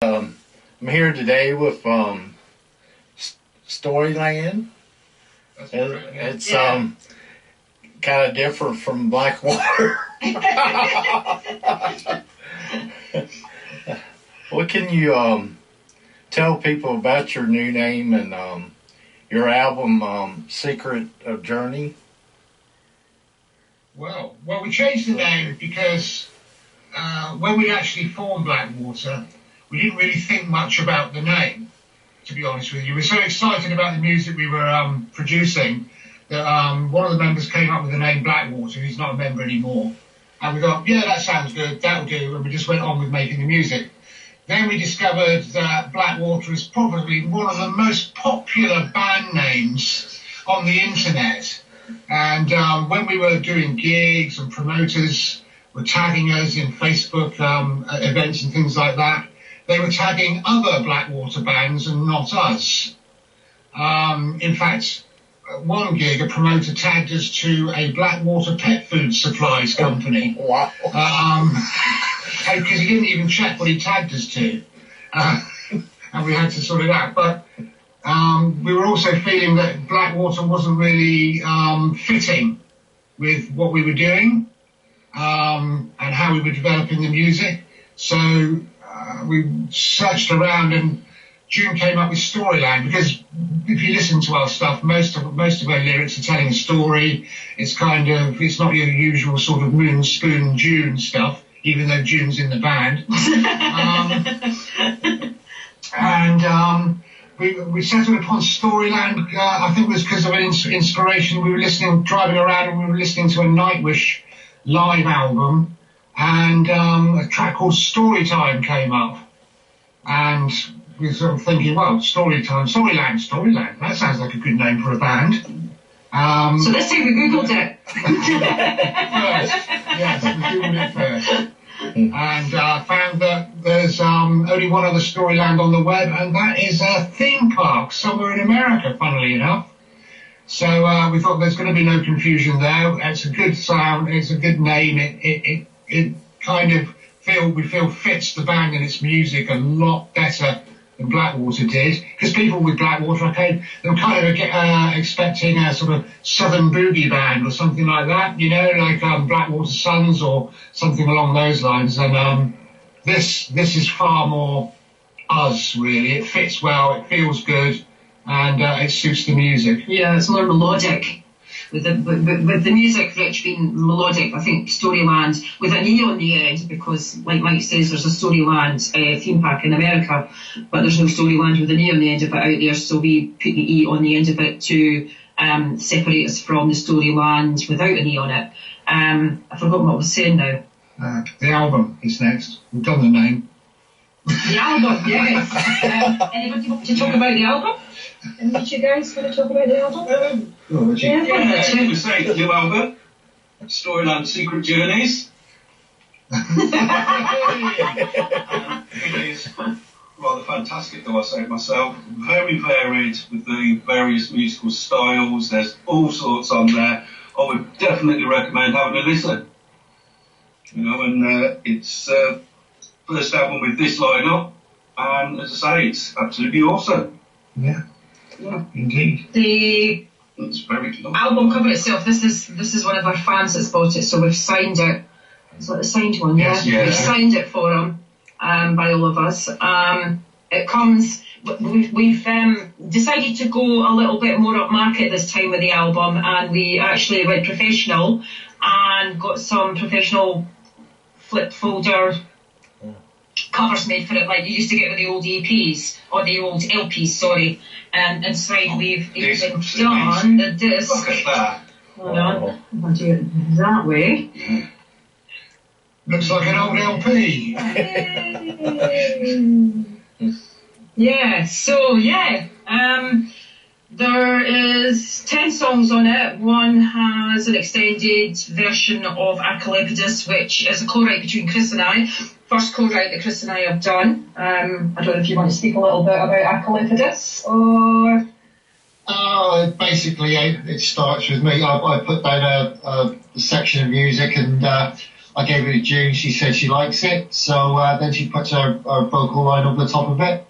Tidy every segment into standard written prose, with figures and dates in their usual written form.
I'm here today with Storyland. It's kind of different from Blackwater. What can you tell people about your new name and your album, Secret of Journey? Well, we changed the name because when we actually formed Blackwater, we didn't really think much about the name, to be honest with you. We were so excited about the music we were producing that one of the members came up with the name Blackwater. He's not a member anymore. And we thought, yeah, that sounds good, that'll do. And we just went on with making the music. Then we discovered that Blackwater is probably one of the most popular band names on the internet. And when we were doing gigs and promoters were tagging us in Facebook events and things like that, they were tagging other Blackwater bands and not us. In fact, one gig, a promoter tagged us to a Blackwater pet food supplies company. Wow. Because he didn't even check what he tagged us to. And we had to sort it out. But we were also feeling that Blackwater wasn't really fitting with what we were doing and how we were developing the music. So we searched around and June came up with Storyland, because if you listen to our stuff, most of our lyrics are telling a story. It's it's not your usual sort of moon, spoon, June stuff, even though June's in the band. We settled upon Storyland. I think it was because of an inspiration. We were driving around, and we were listening to a Nightwish live album, and a track called Storytime came up, and we were sort of thinking, well, Storyland, that sounds like a good name for a band. So this time we Googled it. Yes, we Googled it first. And found that there's only one other Storyland on the web, and that is a theme park somewhere in America, funnily enough. So we thought there's going to be no confusion there. It's a good sound, it's a good name. It kind of fits the band and its music a lot better than Blackwater did, because people with Blackwater, they were kind of expecting a sort of southern boogie band or something like that, you know, like Blackwater Sons or something along those lines. And this is far more us, really. It fits well, it feels good, and it suits the music. Yeah, it's more melodic. With the music rich being melodic, I think Storyland with an E on the end, because like Mike says, there's a Storyland theme park in America, but there's no Storyland with an E on the end of it out there, so we put the E on the end of it to separate us from the Storyland without an E on it. I've forgotten what I was saying now. The album is next. We've done the name. The album, yes. Anybody want to talk about the album? And did you guys want to talk about the album? We say the new album, Storyland Secret Journeys. It is rather fantastic, though I say it myself. Very varied with the various musical styles. There's all sorts on there. I would definitely recommend having a listen. You know, and it's first album with this lineup, and as I say, it's absolutely awesome. Yeah, indeed. The It's very good. album cover itself, this is one of our fans that's bought it, so we've signed it. It's like the signed one, yeah? Yes, yeah. We've signed it for him, by all of us. It comes, we've decided to go a little bit more upmarket this time with the album, and we actually went professional and got some professional flip folder covers made for it, like you used to get with the old EPs, or the old LPs, sorry. And inside we've even done the disc. Look at that. Hold on, I'll do it that way. Looks like an old LP. Yeah, so there is 10 songs on it. One has an extended version of Apocalyptus, which is a co-write between Chris and I. First co-write that Chris and I have done. I don't know if you want to speak a little bit about Apocalyptus, or... Basically, it starts with me. I put down a section of music, and I I gave it to June. She said she likes it. So then she puts her vocal line over the top of it.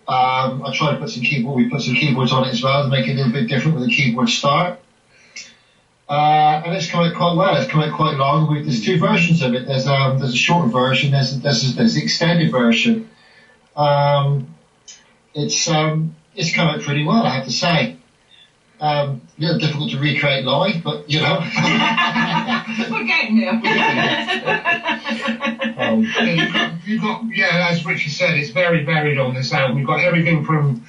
I tried to put some keyboard. We put some keyboards on it as well to make it a little bit different with a keyboard start. And it's come out quite well. It's come out quite long. There's two versions of it. There's a shorter version. There's the extended version. It's come out pretty well, I have to say. A little difficult to recreate live, but you know. We're getting there. You've got, as Richie said, it's very varied on this album. You've got everything from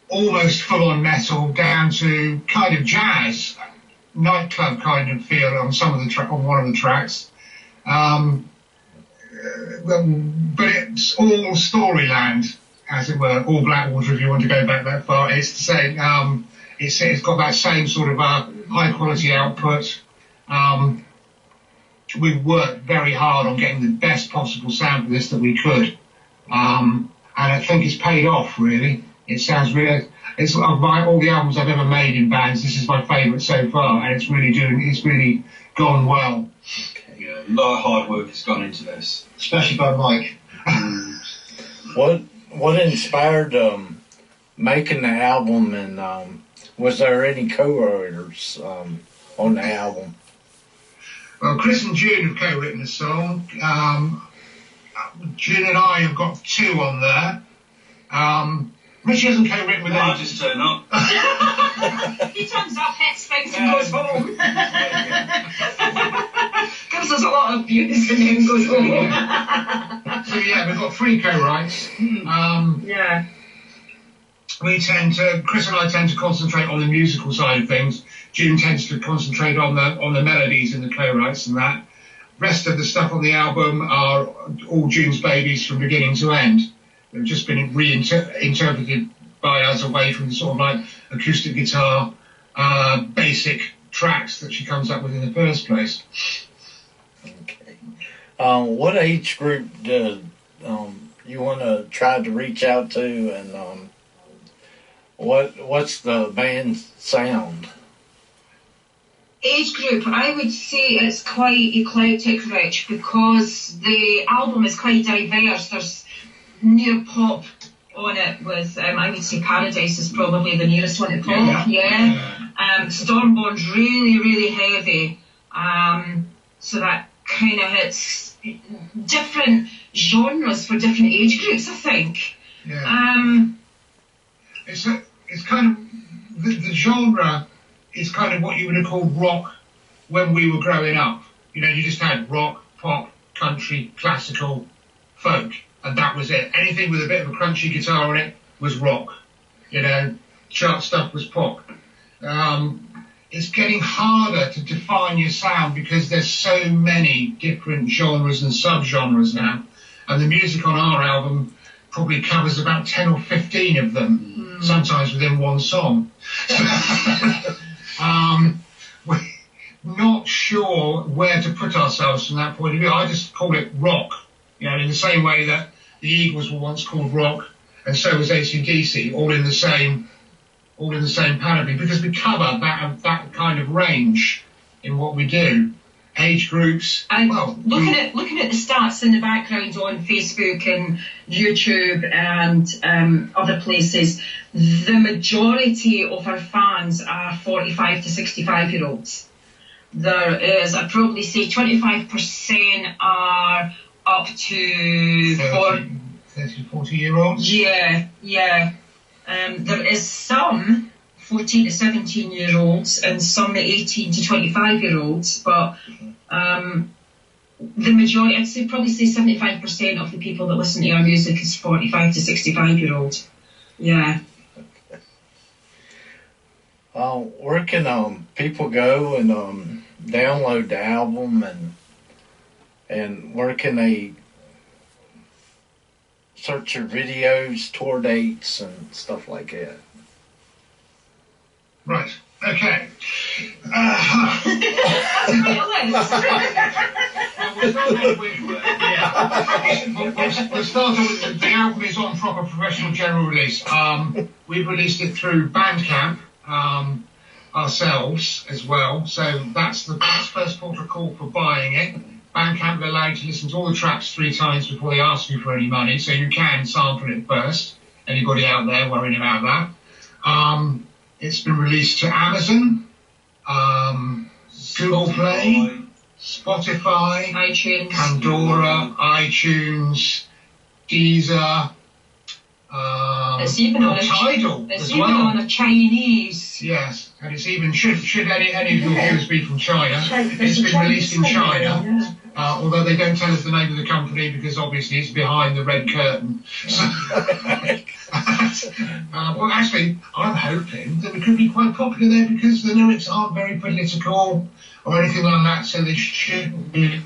almost full-on metal down to kind of jazz, nightclub kind of feel on on one of the tracks. But it's all Storyland, as it were, all Blackwater if you want to go back that far. It's the same. It's got that same sort of high quality output. We've worked very hard on getting the best possible sound for this that we could, and I think it's paid off. Really, it sounds really. It's of all the albums I've ever made in bands. This is my favourite so far, and it's really gone well. Okay, yeah, a lot of hard work has gone into this, especially by Mike. What inspired making the album, and was there any co-writers on the album? Well, Chris and June have co-written the song. June and I have got two on there. Richie hasn't co-written with I'll any. just turn up. He turns up, hits things and goes home. Gives us a lot of views and then goes home. So yeah, we've got three co-writes. Yeah. Chris and I tend to concentrate on the musical side of things. June tends to concentrate on the melodies and the co-writes and that. Rest of the stuff on the album are all June's babies from beginning to end. They've just been reinterpreted by us away from the sort of like acoustic guitar, basic tracks that she comes up with in the first place. Okay. What age group do you want to try to reach out to, and what's the band's sound? Age group, I would say it's quite eclectic, Rich, because the album is quite diverse. There's near pop on it with, I would say Paradise is probably the nearest one to pop, Stormborn's really, really heavy, so that kind of hits different genres for different age groups, I think. Yeah. It's kind of, the genre is kind of what you would have called rock when we were growing up. You know, you just had rock, pop, country, classical, folk, and that was it. Anything with a bit of a crunchy guitar on it was rock. You know, chart stuff was pop. It's getting harder to define your sound because there's so many different genres and sub-genres now. And the music on our album probably covers about 10 or 15 of them, sometimes within one song. We're not sure where to put ourselves from that point of view. I just call it rock, you know, in the same way that the Eagles were once called rock, and so was AC/DC, all in the same panoply, because we cover that kind of range in what we do. Age groups. And looking at the stats in the background on Facebook and YouTube and other places, the majority of our fans are 45 to 65-year-olds. There is, I'd probably say 25% are up to 30, 40-year-olds. Yeah. There is some 14 to 17-year-olds and some 18 to 25-year-olds, but the majority, I'd say probably say 75% of the people that listen to our music is 45 to 65-year-olds. Yeah. Where can people go and download the album, and where can they search your videos, tour dates, and stuff like that? Right. Okay. We'll start with the album is on proper professional general release. We've released it through Bandcamp ourselves as well, so that's the first port of call for buying it. Bandcamp are allowed to listen to all the tracks 3 times before they ask you for any money, so you can sample it first. Anybody out there worrying about that? It's been released to Amazon, Google Play, Spotify, iTunes, Pandora, iTunes, Deezer, it's even on Tidal it's as even well. on a Chinese. Yes, and it's even, should any of your viewers be from China, it's been released in China, although they don't tell us the name of the company because obviously it's behind the red curtain. Well, actually, I'm hoping that it could be quite popular there because the lyrics aren't very political or anything like that, so they shouldn't be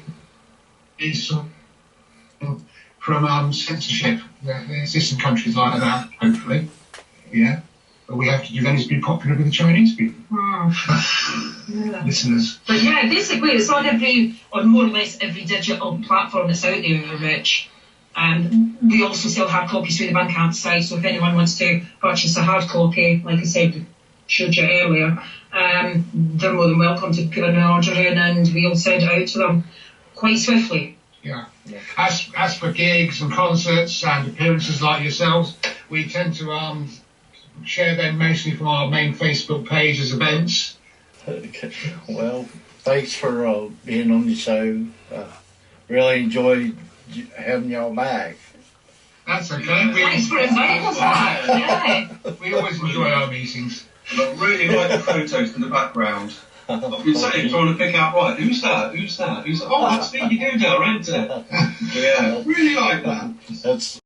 from censorship. There exists in countries like that, hopefully. Yeah. But we have to do then is be popular with the Chinese people. Yeah. Listeners. But yeah, basically it's on more or less every digital platform that's out there, Rich. And we also sell hard copies through the Bandcamp site, so if anyone wants to purchase a hard copy, like I said, showed you earlier, they're more than welcome to put an order in and we'll send it out to them quite swiftly. Yeah. As for gigs and concerts and appearances like yourselves, we tend to share them mostly from our main Facebook page as events. Well, thanks for being on the show. Really enjoyed having y'all back. That's okay. Thanks for inviting us back. Yeah. We always enjoy our meetings. I really like the photos in the background. I've been saying, trying to pick out, right, who's that? Oh, that's Stevie Doodah, isn't it? Yeah, really like that. That's